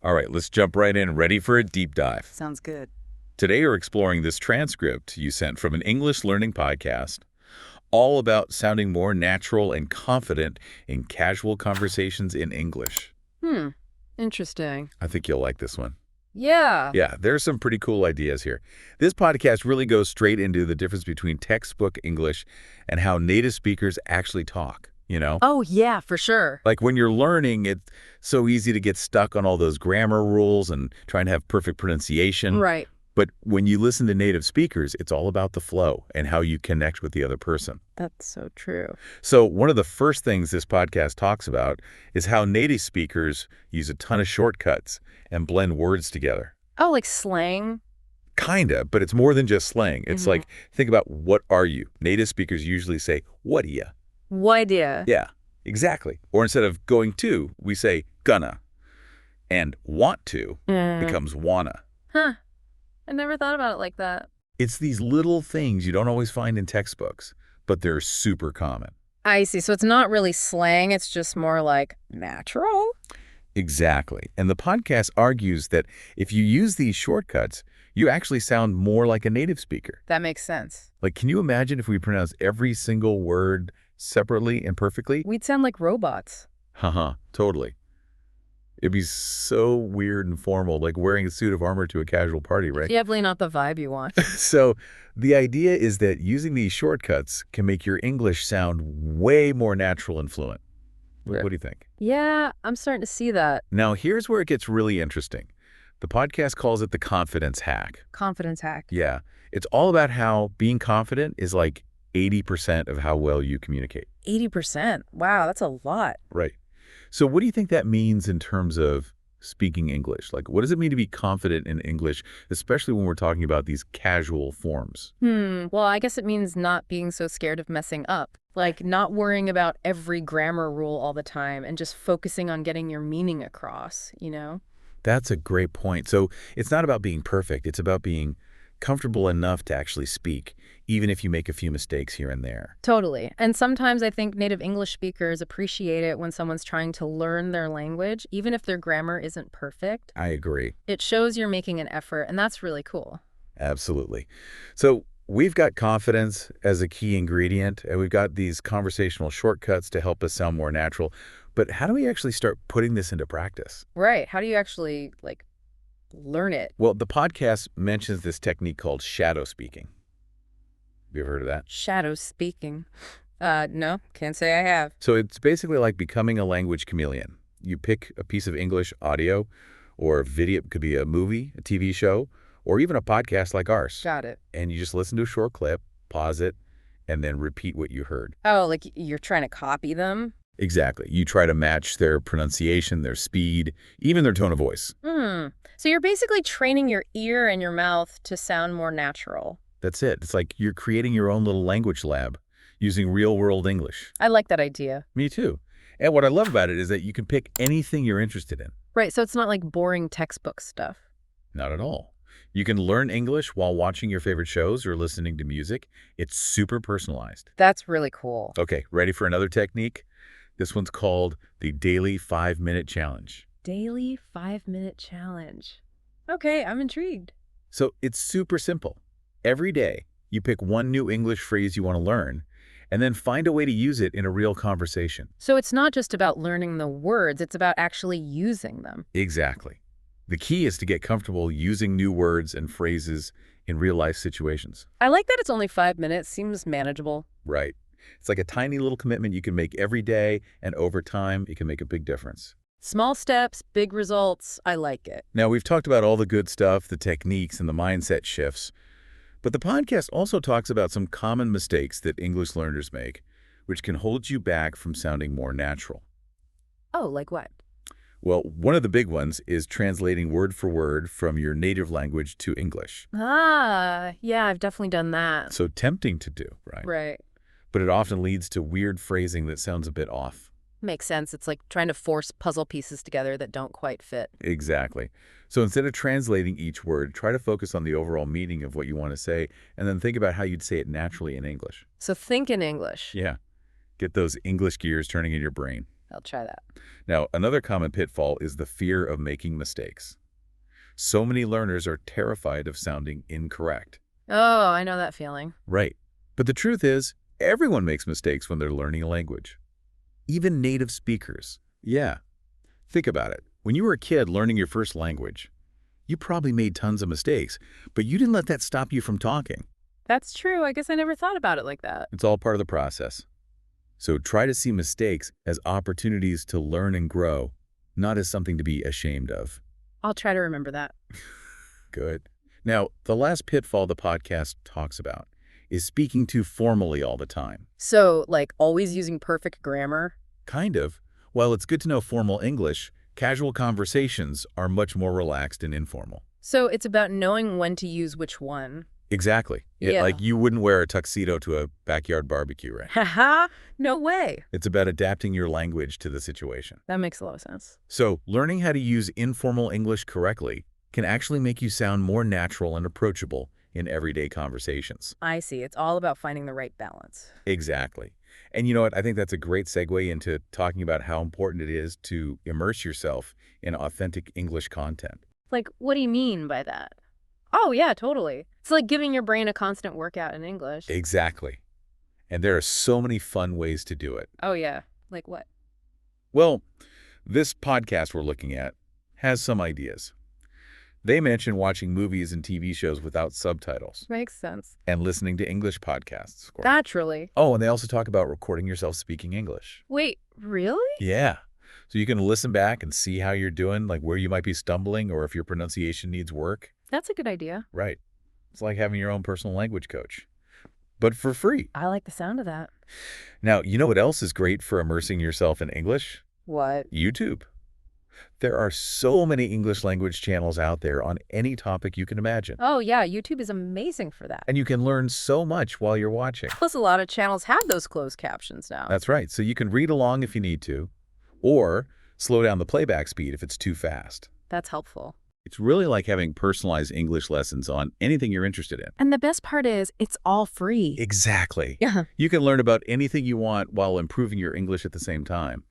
All right, let's jump right in. Ready for a deep dive. Sounds good. Today, we're exploring this transcript you sent from an English learning podcast, all about sounding more natural and confident in casual conversations in English. Interesting. I think you'll like this one. Yeah. Yeah, there's some pretty cool ideas here. This podcast really goes straight into the difference between textbook English and how native speakers actually talk, you know? Oh, yeah, for sure. Like when you're learning, it's so easy to get stuck on all those grammar rules and trying to have perfect pronunciation. Right. But when you listen to native speakers, it's all about the flow and how you connect with the other person. That's so true. So one of the first things this podcast talks about is how native speakers use a ton of shortcuts and blend words together. Oh, like slang? Kinda, but it's more than just slang. It's Mhm. like, think about what are you? Native speakers usually say, what are ya? What idea? Yeah, exactly. Or instead of going to, we say gonna. And want to becomes wanna. Huh. I never thought about it like that. It's these little things you don't always find in textbooks, but they're super common. I see. So it's not really slang. It's just more like natural? Exactly. And the podcast argues that if you use these shortcuts, you actually sound more like a native speaker. That makes sense. Like, can you imagine if we pronounce every single word separately and perfectly? We'd sound like robots. Haha, totally. It'd be so weird and formal, like wearing a suit of armor to a casual party, right? Definitely not the vibe you want. So the idea is that using these shortcuts can make your English sound way more natural and fluent. What do you think? Yeah, I'm starting to see that. Now, here's where it gets really interesting. The podcast calls it the confidence hack. Confidence hack. Yeah, it's all about how being confident is like 80% of how well you communicate. 80%. Wow, that's a lot. Right. So what do you think that means in terms of speaking English? Like, what does it mean to be confident in English, especially when we're talking about these casual forms? Well, I guess it means not being so scared of messing up. Like not worrying about every grammar rule all the time and just focusing on getting your meaning across, you know? That's a great point. So it's not about being perfect. It's about being comfortable enough to actually speak, even if you make a few mistakes here and there. Totally. And sometimes I think native English speakers appreciate it when someone's trying to learn their language, even if their grammar isn't perfect. I agree. It shows you're making an effort, and that's really cool. Absolutely. So we've got confidence as a key ingredient, and we've got these conversational shortcuts to help us sound more natural. But how do we actually start putting this into practice? Right. How do you actually, learn it? Well, the podcast mentions this technique called shadow speaking. Have you ever heard of that? Shadow speaking. No, can't say I have. So it's basically like becoming a language chameleon. You pick a piece of English audio or video, it could be a movie, a TV show, or even a podcast like ours. Got it. And you just listen to a short clip, pause it, and then repeat what you heard. Oh, like you're trying to copy them? Exactly. You try to match their pronunciation, their speed, even their tone of voice. So you're basically training your ear and your mouth to sound more natural. That's it. It's like you're creating your own little language lab using real-world English. I like that idea. Me too. And what I love about it is that you can pick anything you're interested in. Right, so it's not like boring textbook stuff. Not at all. You can learn English while watching your favorite shows or listening to music. It's super personalized. That's really cool. Okay, ready for another technique? This one's called the Daily 5-Minute Challenge. Daily 5-minute challenge. Okay, I'm intrigued. So it's super simple. Every day, you pick one new English phrase you want to learn, and then find a way to use it in a real conversation. So it's not just about learning the words, it's about actually using them. Exactly. The key is to get comfortable using new words and phrases in real-life situations. I like that it's only 5 minutes. Seems manageable. Right. It's like a tiny little commitment you can make every day, and over time, it can make a big difference. Small steps, big results. I like it. Now, we've talked about all the good stuff, the techniques, and the mindset shifts, but the podcast also talks about some common mistakes that English learners make, which can hold you back from sounding more natural. Oh, like what? Well, one of the big ones is translating word for word from your native language to English. Ah, yeah, I've definitely done that. So tempting to do, right? Right. But it often leads to weird phrasing that sounds a bit off. Makes sense. It's like trying to force puzzle pieces together that don't quite fit. Exactly. So instead of translating each word, try to focus on the overall meaning of what you want to say, and then think about how you'd say it naturally in English. So think in English. Yeah. Get those English gears turning in your brain. I'll try that. Now, another common pitfall is the fear of making mistakes. So many learners are terrified of sounding incorrect. Oh, I know that feeling. Right. But the truth is, everyone makes mistakes when they're learning a language. Even native speakers. Yeah. Think about it. When you were a kid learning your first language, you probably made tons of mistakes, but you didn't let that stop you from talking. That's true. I guess I never thought about it like that. It's all part of the process. So try to see mistakes as opportunities to learn and grow, not as something to be ashamed of. I'll try to remember that. Good. Now, the last pitfall the podcast talks about is speaking too formally all the time. So, like, always using perfect grammar? Kind of. While it's good to know formal English, casual conversations are much more relaxed and informal. So it's about knowing when to use which one. Exactly. Yeah. Like you wouldn't wear a tuxedo to a backyard barbecue, right? Haha, no way. It's about adapting your language to the situation. That makes a lot of sense. So learning how to use informal English correctly can actually make you sound more natural and approachable in everyday conversations. I see. It's all about finding the right balance. Exactly. And you know what? I think that's a great segue into talking about how important it is to immerse yourself in authentic English content. Like, what do you mean by that? Oh, yeah, totally. It's like giving your brain a constant workout in English. Exactly. And there are so many fun ways to do it. Oh, yeah. Like what? Well, this podcast we're looking at has some ideas. They mention watching movies and TV shows without subtitles Makes sense. and listening to English podcasts. Naturally. Oh, and they also talk about recording yourself speaking English. Wait, really? Yeah. So you can listen back and see how you're doing, like where you might be stumbling or if your pronunciation needs work. That's a good idea. Right. It's like having your own personal language coach, but for free. I like the sound of that. Now, you know what else is great for immersing yourself in English? What? YouTube. There are so many English language channels out there on any topic you can imagine. Oh, yeah, YouTube is amazing for that. And you can learn so much while you're watching. Plus, a lot of channels have those closed captions now. That's right. So you can read along if you need to, or slow down the playback speed if it's too fast. That's helpful. It's really like having personalized English lessons on anything you're interested in. And the best part is, it's all free. Exactly. Yeah. You can learn about anything you want while improving your English at the same time.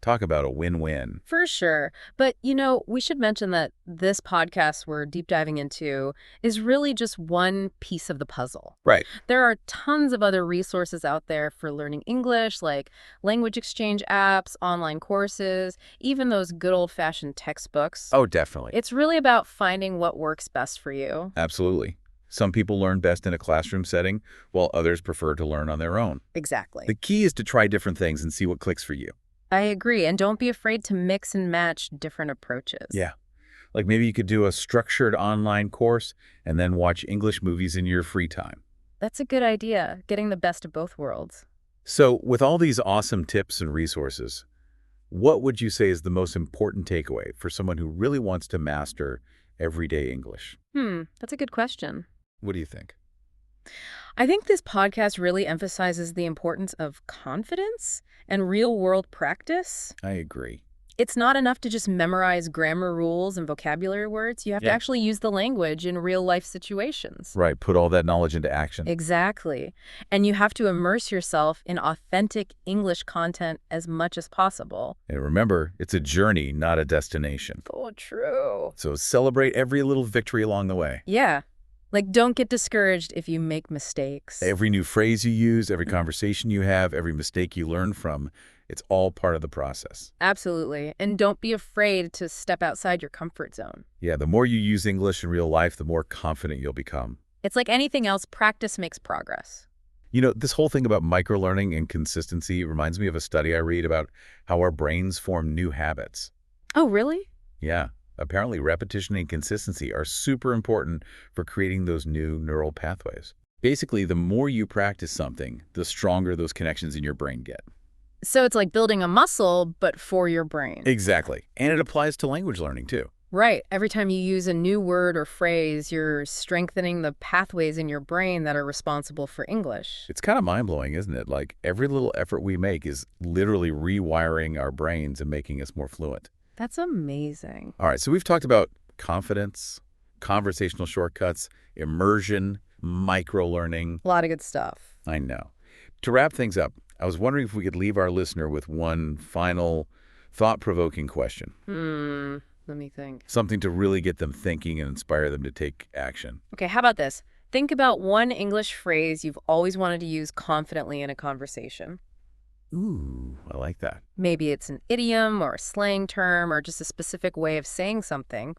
Talk about a win-win. For sure. But, we should mention that this podcast we're deep diving into is really just one piece of the puzzle. Right. There are tons of other resources out there for learning English, like language exchange apps, online courses, even those good old-fashioned textbooks. Oh, definitely. It's really about finding what works best for you. Absolutely. Some people learn best in a classroom setting, while others prefer to learn on their own. Exactly. The key is to try different things and see what clicks for you. I agree. And don't be afraid to mix and match different approaches. Yeah. Like maybe you could do a structured online course and then watch English movies in your free time. That's a good idea, getting the best of both worlds. So with all these awesome tips and resources, what would you say is the most important takeaway for someone who really wants to master everyday English? That's a good question. What do you think? I think this podcast really emphasizes the importance of confidence and real-world practice. I agree. It's not enough to just memorize grammar rules and vocabulary words. You have to actually use the language in real-life situations. Right. Put all that knowledge into action. Exactly. And you have to immerse yourself in authentic English content as much as possible. And remember, it's a journey, not a destination. So true. So celebrate every little victory along the way. Yeah. Like, don't get discouraged if you make mistakes. Every new phrase you use, every conversation you have, every mistake you learn from, it's all part of the process. Absolutely. And don't be afraid to step outside your comfort zone. Yeah, the more you use English in real life, the more confident you'll become. It's like anything else, practice makes progress. You know, this whole thing about microlearning and consistency reminds me of a study I read about how our brains form new habits. Oh, really? Yeah. Apparently, repetition and consistency are super important for creating those new neural pathways. Basically, the more you practice something, the stronger those connections in your brain get. So it's like building a muscle, but for your brain. Exactly. And it applies to language learning, too. Right. Every time you use a new word or phrase, you're strengthening the pathways in your brain that are responsible for English. It's kind of mind-blowing, isn't it? Like, every little effort we make is literally rewiring our brains and making us more fluent. That's amazing. All right, so we've talked about confidence, conversational shortcuts, immersion, micro-learning. A lot of good stuff. I know. To wrap things up, I was wondering if we could leave our listener with one final thought-provoking question. Let me think. Something to really get them thinking and inspire them to take action. Okay, how about this? Think about one English phrase you've always wanted to use confidently in a conversation. Ooh, I like that. Maybe it's an idiom or a slang term or just a specific way of saying something.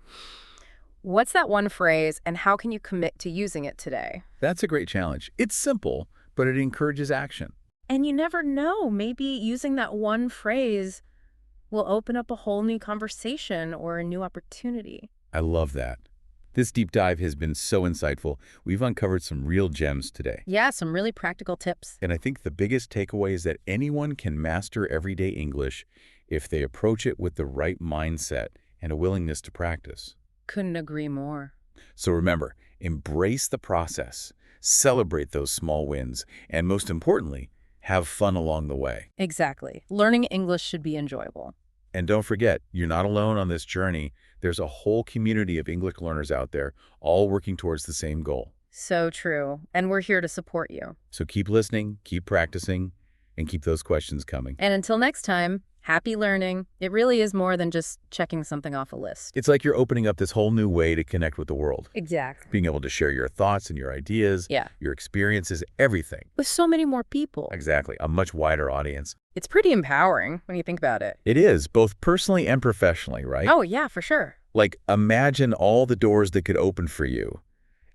What's that one phrase and how can you commit to using it today? That's a great challenge. It's simple, but it encourages action. And you never know, maybe using that one phrase will open up a whole new conversation or a new opportunity. I love that. This deep dive has been so insightful. We've uncovered some real gems today. Yeah, some really practical tips. And I think the biggest takeaway is that anyone can master everyday English if they approach it with the right mindset and a willingness to practice. Couldn't agree more. So remember, embrace the process, celebrate those small wins, and most importantly, have fun along the way. Exactly. Learning English should be enjoyable. And don't forget, you're not alone on this journey. There's a whole community of English learners out there, all working towards the same goal. So true. And we're here to support you. So keep listening, keep practicing, and keep those questions coming. And until next time, happy learning. It really is more than just checking something off a list. It's like you're opening up this whole new way to connect with the world. Exactly. Being able to share your thoughts and your ideas, Yeah. your experiences, everything. With so many more people. Exactly. A much wider audience. It's pretty empowering when you think about it. It is, both personally and professionally, right? Oh, yeah, for sure. Like, imagine all the doors that could open for you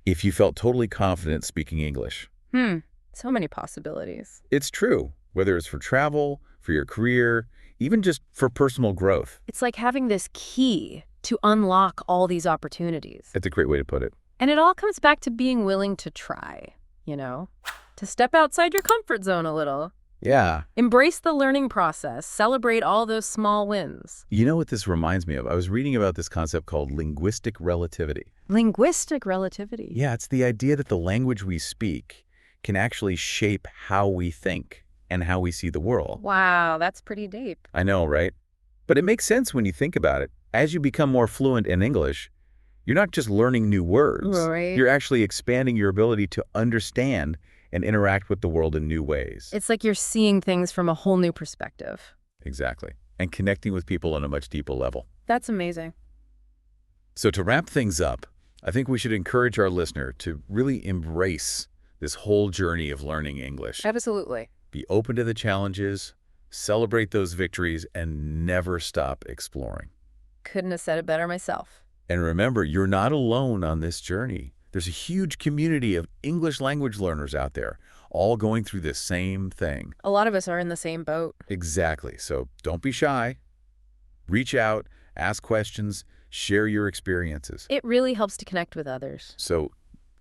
if you felt totally confident speaking English. So many possibilities. It's true, whether it's for travel, for your career, even just for personal growth. It's like having this key to unlock all these opportunities. That's a great way to put it. And it all comes back to being willing to try, to step outside your comfort zone a little. Yeah. Embrace the learning process. Celebrate all those small wins. You know what this reminds me of? I was reading about this concept called linguistic relativity. Linguistic relativity. Yeah, it's the idea that the language we speak can actually shape how we think and how we see the world. Wow, that's pretty deep. I know, right? But it makes sense when you think about it. As you become more fluent in English, you're not just learning new words. Right. You're actually expanding your ability to understand and interact with the world in new ways. It's like you're seeing things from a whole new perspective. Exactly. And connecting with people on a much deeper level. That's amazing. So to wrap things up, I think we should encourage our listener to really embrace this whole journey of learning English. Absolutely. Be open to the challenges, celebrate those victories, and never stop exploring. Couldn't have said it better myself. And remember, you're not alone on this journey. There's a huge community of English language learners out there, all going through the same thing. A lot of us are in the same boat. Exactly. So don't be shy. Reach out, ask questions, share your experiences. It really helps to connect with others. So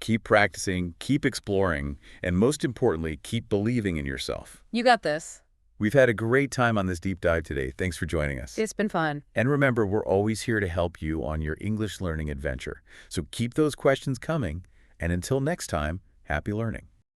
keep practicing, keep exploring, and most importantly, keep believing in yourself. You got this. We've had a great time on this deep dive today. Thanks for joining us. It's been fun. And remember, we're always here to help you on your English learning adventure. So keep those questions coming, and until next time, happy learning.